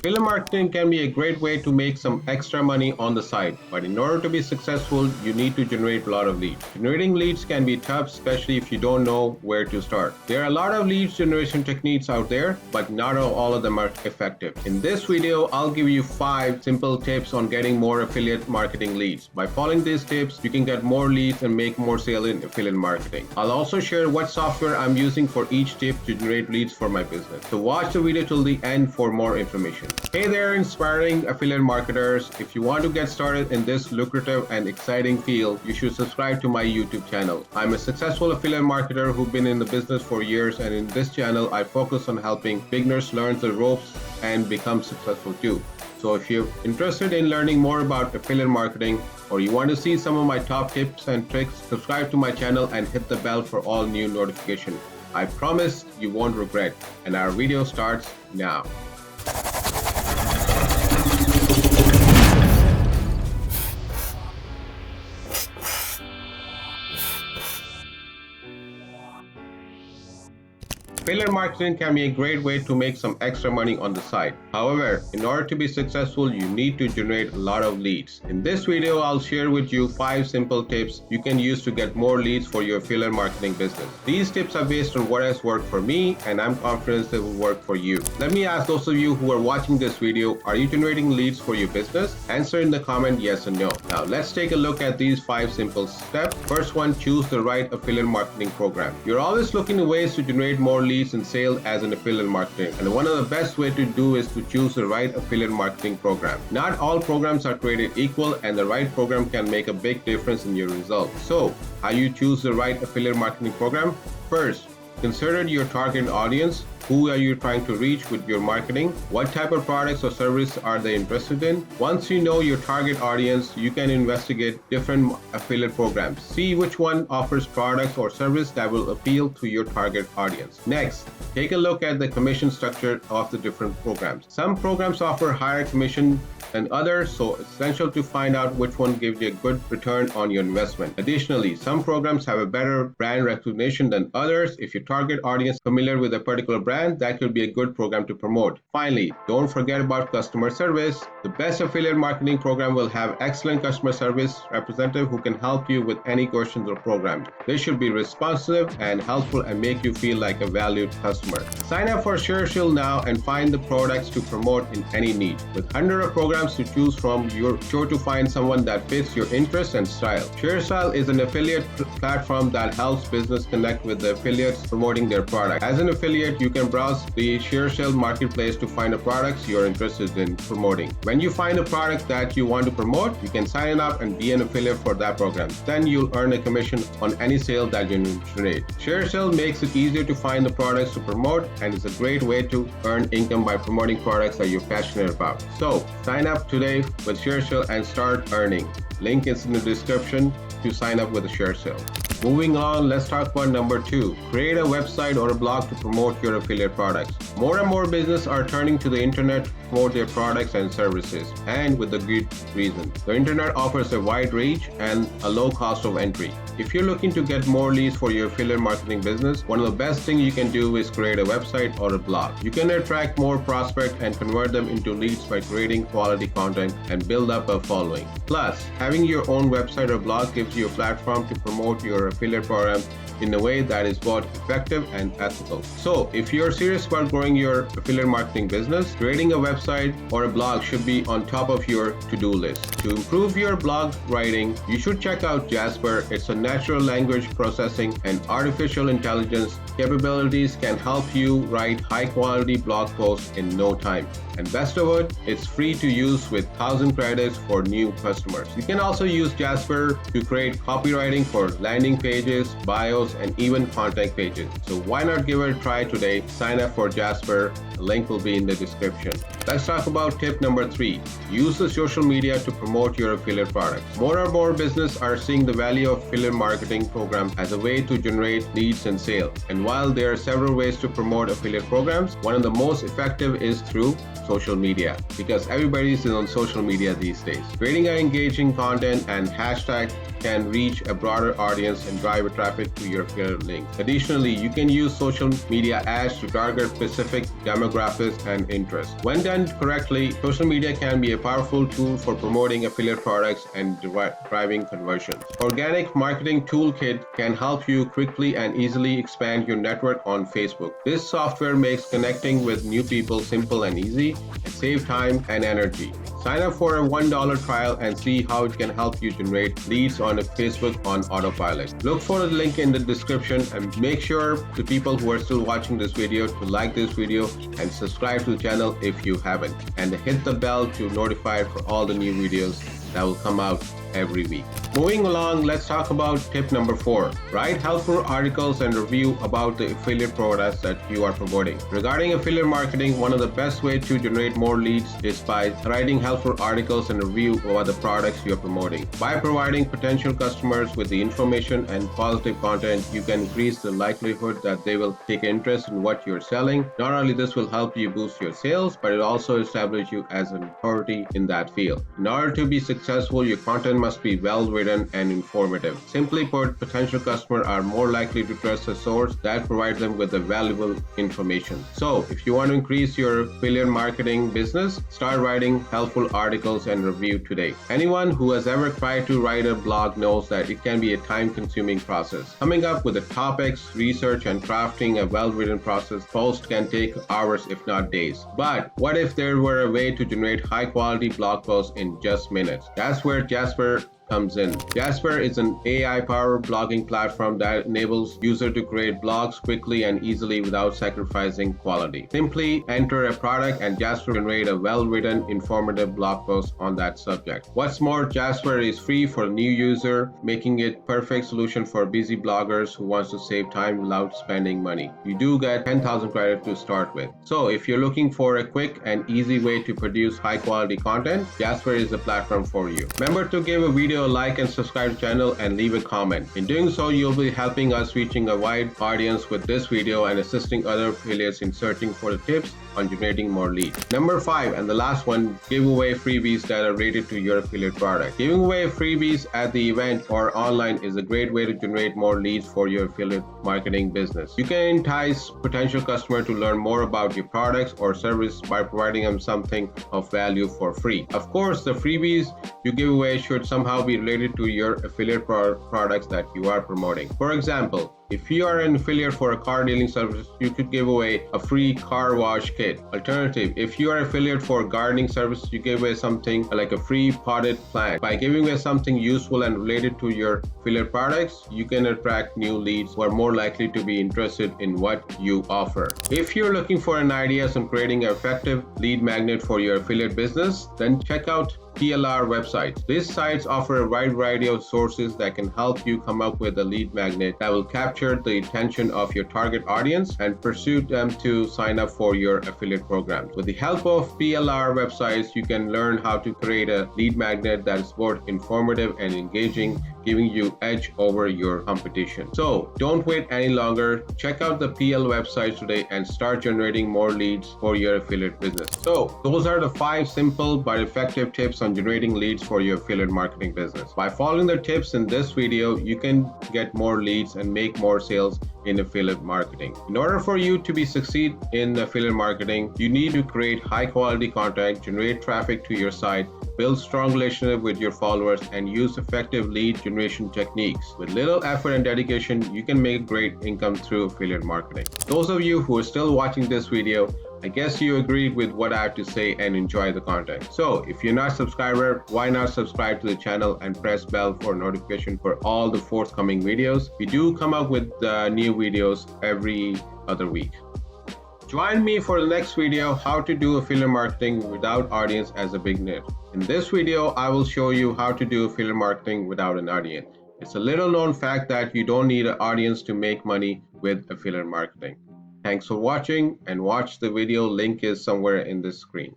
Affiliate marketing can be a great way to make some extra money on the side, but in order to be successful, you need to generate a lot of leads. Generating leads can be tough, especially if you don't know where to start. There are a lot of leads generation techniques out there, but not all of them are effective. In this video, I'll give you 5 simple tips on getting more affiliate marketing leads. By following these tips, you can get more leads and make more sales in affiliate marketing. I'll also share what software I'm using for each tip to generate leads for my business. So watch the video till the end for more information. Hey there, inspiring affiliate marketers. If you want to get started in this lucrative and exciting field, you should subscribe to my YouTube channel. I'm a successful affiliate marketer who's been in the business for years, and in this channel, I focus on helping beginners learn the ropes and become successful too. So if you're interested in learning more about affiliate marketing, or you want to see some of my top tips and tricks, subscribe to my channel and hit the bell for all new notifications. I promise you won't regret. And our video starts now. Affiliate marketing can be a great way to make some extra money on the side. However, in order to be successful, you need to generate a lot of leads. In this video, I'll share with you 5 simple tips you can use to get more leads for your affiliate marketing business. These tips are based on what has worked for me, and I'm confident they will work for you. Let me ask those of you who are watching this video, are you generating leads for your business? Answer in the comment yes or no. Now, let's take a look at these 5 simple steps. First one, choose the right affiliate marketing program. You're always looking at ways to generate more leads and sales as an affiliate marketer, and one of the best way to do is to choose the right affiliate marketing program. Not all programs are created equal, and the right program can make a big difference in your results. So, how you choose the right affiliate marketing program? First, consider your target audience. Who are you trying to reach with your marketing? What type of products or service are they interested in? Once you know your target audience, you can investigate different affiliate programs. See which one offers products or service that will appeal to your target audience. Next, take a look at the commission structure of the different programs. Some programs offer higher commission than others, so it's essential to find out which one gives you a good return on your investment. Additionally, some programs have a better brand recognition than others. If your target audience is familiar with a particular brand, that could be a good program to promote. Finally, don't forget about customer service. The best affiliate marketing program will have excellent customer service representative who can help you with any questions or program. They should be responsive and helpful and make you feel like a valued customer. Sign up for ShareShield now and find the products to promote in any need. With hundreds of programs to choose from, you're sure to find someone that fits your interests and style. ShareStyle is an affiliate platform that helps business connect with the affiliates promoting their product. As an affiliate, you can browse the ShareShell marketplace to find the products you're interested in promoting. When you find a product that you want to promote, you can sign up and be an affiliate for that program. Then you'll earn a commission on any sale that you generate. ShareShell makes it easier to find the products to promote, and is a great way to earn income by promoting products that you're passionate about. So, sign up today with ShareShell and start earning. Link is in the description to sign up with the ShareShell. Moving on, let's talk about number 2. Create a website or a blog to promote your affiliate products. More and more businesses are turning to the internet to promote their products and services, and with a good reason. The internet offers a wide reach and a low cost of entry. If you're looking to get more leads for your affiliate marketing business, one of the best things you can do is create a website or a blog. You can attract more prospects and convert them into leads by creating quality content and build up a following. Plus, having your own website or blog gives you a platform to promote your affiliate program in a way that is both effective and ethical. So, if you're serious about growing your affiliate marketing business, creating a website or a blog should be on top of your to-do list. To improve your blog writing, you should check out Jasper. It's a natural language processing and artificial intelligence capabilities can help you write high-quality blog posts in no time. And best of it, it's free to use with 1,000 credits for new customers. You can also use Jasper to create copywriting for landing pages, bios, and even contact pages. So why not give it a try today? Sign up for Jasper. The link will be in the description. Let's talk about tip number 3. Use the social media to promote your affiliate products. More and more businesses are seeing the value of affiliate marketing program as a way to generate leads and sales. And while there are several ways to promote affiliate programs, one of the most effective is through social media, because everybody is on social media these days. Creating an engaging content and hashtag can reach a broader audience and drive traffic to your affiliate links. Additionally, you can use social media ads to target specific demographics and interests. When done correctly, social media can be a powerful tool for promoting affiliate products and driving conversions. Organic Marketing Toolkit can help you quickly and easily expand your network on Facebook. This software makes connecting with new people simple and easy and save time and energy. Sign up for a $1 trial and see how it can help you generate leads on Facebook on autopilot. Look for the link in the description and make sure the people who are still watching this video to like this video and subscribe to the channel if you haven't, and hit the bell to notify for all the new videos that will come out every week. Moving along, let's talk about tip number 4. Write helpful articles and review about the affiliate products that you are promoting. Regarding affiliate marketing, one of the best ways to generate more leads is by writing helpful articles and review about the products you are promoting. By providing potential customers with the information and positive content, you can increase the likelihood that they will take interest in what you're selling. Not only this will help you boost your sales, but it also establishes you as an authority in that field. In order to be successful, your content must be well written and informative. Simply put, potential customers are more likely to trust a source that provides them with the valuable information. So, if you want to increase your affiliate marketing business, start writing helpful articles and review today. Anyone who has ever tried to write a blog knows that it can be a time-consuming process. Coming up with the topics, research, and crafting a well-written post can take hours if not days. But what if there were a way to generate high-quality blog posts in just minutes? That's where Jasper comes in. Jasper is an AI-powered blogging platform that enables users to create blogs quickly and easily without sacrificing quality. Simply enter a product and Jasper will generate a well-written, informative blog post on that subject. What's more, Jasper is free for a new user, making it a perfect solution for busy bloggers who wants to save time without spending money. You do get 10,000 credits to start with. So if you're looking for a quick and easy way to produce high-quality content, Jasper is the platform for you. Remember to give a video a like and subscribe to the channel and leave a comment. In doing so, you'll be helping us reaching a wide audience with this video and assisting other affiliates in searching for the tips on generating more leads. Number 5 and the last one, give away freebies that are related to your affiliate product. Giving away freebies at the event or online is a great way to generate more leads for your affiliate marketing business. You can entice potential customers to learn more about your products or service by providing them something of value for free. Of course, the freebies you give away should somehow be related to your affiliate products that you are promoting. For example, if you are an affiliate for a car dealing service, you could give away a free car wash kit. Alternative, if you are affiliate for gardening service, you give away something like a free potted plant. By giving away something useful and related to your affiliate products, you can attract new leads who are more likely to be interested in what you offer. If you're looking for an idea on creating an effective lead magnet for your affiliate business, then check out PLR websites. These sites offer a wide variety of sources that can help you come up with a lead magnet that will capture the attention of your target audience and pursue them to sign up for your affiliate programs. With the help of PLR websites, you can learn how to create a lead magnet that is both informative and engaging, giving you edge over your competition. So don't wait any longer. Check out the PL websites today and start generating more leads for your affiliate business. So those are the 5 simple but effective tips on generating leads for your affiliate marketing business. By following the tips in this video, you can get more leads and make more sales in affiliate marketing. In order for you to succeed in affiliate marketing, you need to create high quality content, generate traffic to your site, build strong relationship with your followers, and use effective lead generation techniques. With little effort and dedication, you can make great income through affiliate marketing. Those of you who are still watching this video, I guess you agreed with what I have to say and enjoy the content. So if you're not a subscriber, why not subscribe to the channel and press bell for notification for all the forthcoming videos. We do come up with new videos every other week. Join me for the next video, how to do affiliate marketing without audience as a beginner. In this video, I will show you how to do affiliate marketing without an audience. It's a little known fact that you don't need an audience to make money with affiliate marketing. Thanks for watching and watch the video. Link is somewhere in this screen.